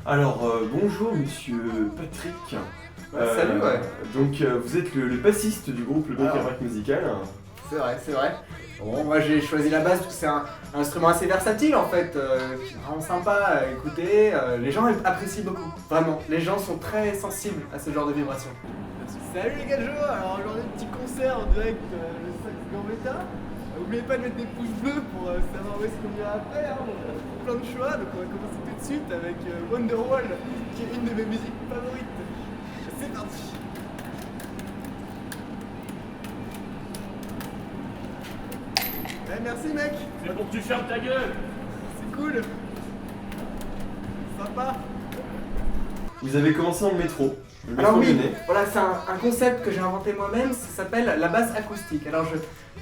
Alors, bonjour monsieur Patrick. Salut, ouais. Donc, vous êtes le bassiste du groupe Le Bric-à-Brac Musical. C'est vrai, c'est vrai. Bon, moi j'ai choisi la basse parce que c'est un instrument assez versatile en fait, qui est vraiment sympa à écouter. Les gens apprécient beaucoup, vraiment. Les gens sont très sensibles à ce genre de vibrations. Salut les gars de Joe, alors aujourd'hui petit concert en direct le sax Gambetta. N'oubliez pas de mettre des pouces bleus pour savoir où est-ce qu'on ira après. Hein. On a plein de choix, donc on va commencer tout de suite avec Wonderwall, qui est une de mes musiques favorites. C'est parti. Merci mec. C'est pour que tu fermes ta gueule. C'est cool. Sympa. Vous avez commencé dans le métro. Le métro Alors oui, lyonnais. voilà, c'est un concept que j'ai inventé moi-même, ça s'appelle la basse acoustique. Alors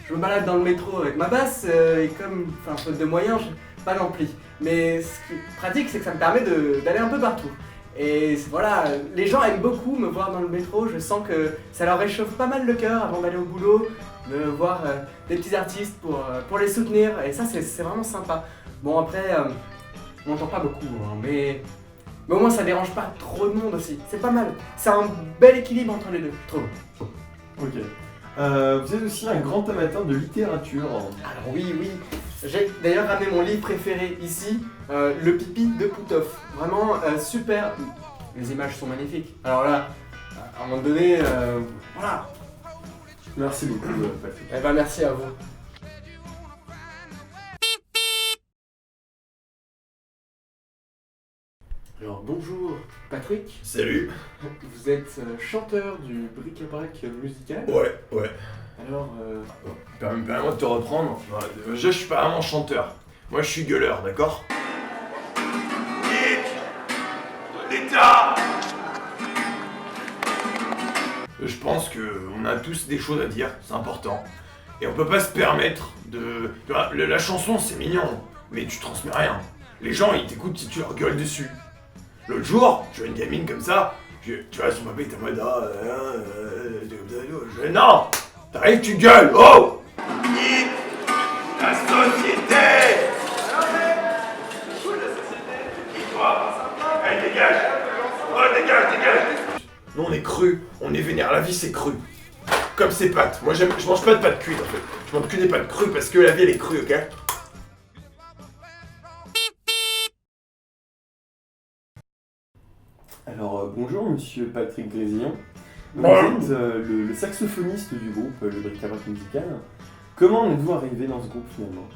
je me balade dans le métro avec ma basse et comme, faute de moyens, j'ai pas d'ampli. Mais ce qui est pratique, c'est que ça me permet d'aller un peu partout. Et voilà, les gens aiment beaucoup me voir dans le métro, je sens que ça leur réchauffe pas mal le cœur avant d'aller au boulot, de voir des petits artistes pour les soutenir, et ça c'est vraiment sympa. Bon après, on n'entend pas beaucoup, hein, mais au moins ça dérange pas trop de monde aussi, c'est pas mal. C'est un bel équilibre entre les deux, je trouve. Ok. Vous êtes aussi un grand amateur de littérature. Alors oui, j'ai d'ailleurs ramené mon livre préféré ici, Le Pipi de Puthoff. Vraiment super, les images sont magnifiques. Alors là, à un moment donné, voilà. Merci beaucoup, Patrick. Eh ben merci à vous. Alors bonjour Patrick, Salut. vous êtes chanteur du Bric-à-Brac Musical. Ouais. Alors, Permets-moi de te reprendre. Je suis pas vraiment chanteur. Moi, je suis gueuleur, d'accord? L'État. Je pense qu'on a tous des choses à dire, c'est important. Et on peut pas se permettre de... Tu vois, la chanson, c'est mignon, mais tu transmets rien. Les gens, ils t'écoutent si tu leur gueules dessus. L'autre jour, je vois une gamine comme ça, tu vois, son papa était en mode... non! T'arrives, tu gueules! Oh! La société! Et toi? Allez, dégage! Oh, dégage! Nous, on est cru, on est vénère, la vie, c'est cru. Comme ces pâtes. Moi, je mange pas de pâtes cuites, en fait. Je mange que des pâtes crues parce que la vie, elle est crue, ok? Alors, bonjour monsieur Patrick Grésillon. Vous êtes le saxophoniste du groupe Le Bric-à-Brac Musical. Comment en êtes-vous arrivé dans ce groupe finalement?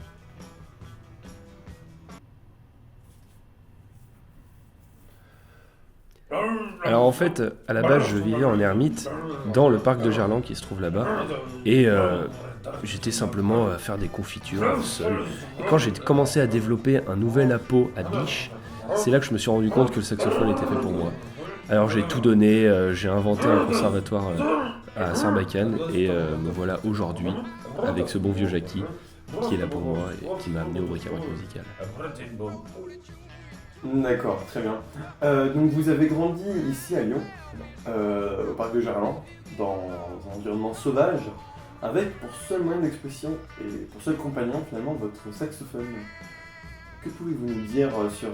Alors en fait, à la base, je vivais en ermite dans le parc de Gerland qui se trouve là-bas, et j'étais simplement à faire des confitures seul. Et quand j'ai commencé à développer un nouvel apo à biche, c'est là que je me suis rendu compte que le saxophone était fait pour moi. Alors j'ai tout donné, j'ai inventé un conservatoire à Sarbacane, et me voilà aujourd'hui avec ce bon vieux Jackie qui est là pour moi et qui m'a amené au Bric-à-Brac Musical. D'accord, très bien. Donc vous avez grandi ici à Lyon, au parc de Gerland, dans un environnement sauvage, avec pour seul moyen d'expression et pour seul compagnon finalement votre saxophone. Que pouvez-vous nous dire sur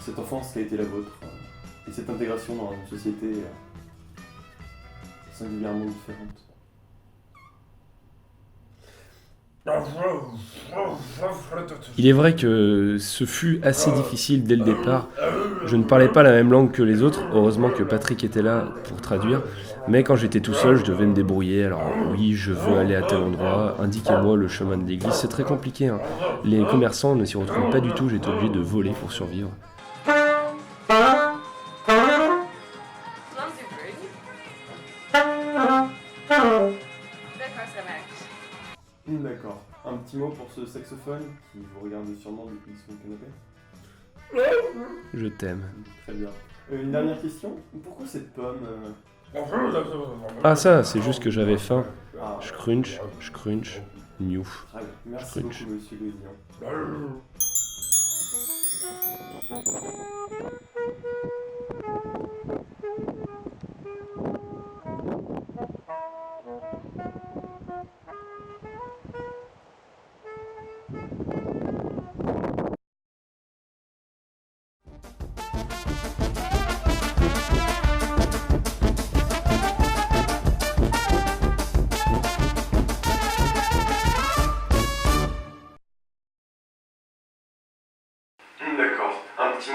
cette enfance qui a été la vôtre et cette intégration dans une société singulièrement différente? Il est vrai que ce fut assez difficile dès le départ. Je ne parlais pas la même langue que les autres, heureusement que Patrick était là pour traduire, mais quand j'étais tout seul, je devais me débrouiller. Alors oui, je veux aller à tel endroit, indiquez-moi le chemin de l'église, c'est très compliqué, hein. Les commerçants ne s'y retrouvent pas du tout, j'étais obligé de voler pour survivre. D'accord. Un petit mot pour ce saxophone qui vous regarde sûrement depuis son canapé. Je t'aime. Très bien. Une dernière question. Pourquoi cette pomme Ah ça, c'est juste que j'avais faim. Ah, Je crunch, new. très bien. Merci crunch. beaucoup, monsieur Grésillon.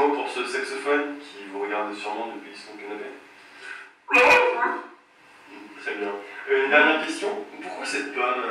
mot pour ce saxophone qui vous regarde sûrement depuis son canapé. Très bien. Une dernière question. Pourquoi cette pomme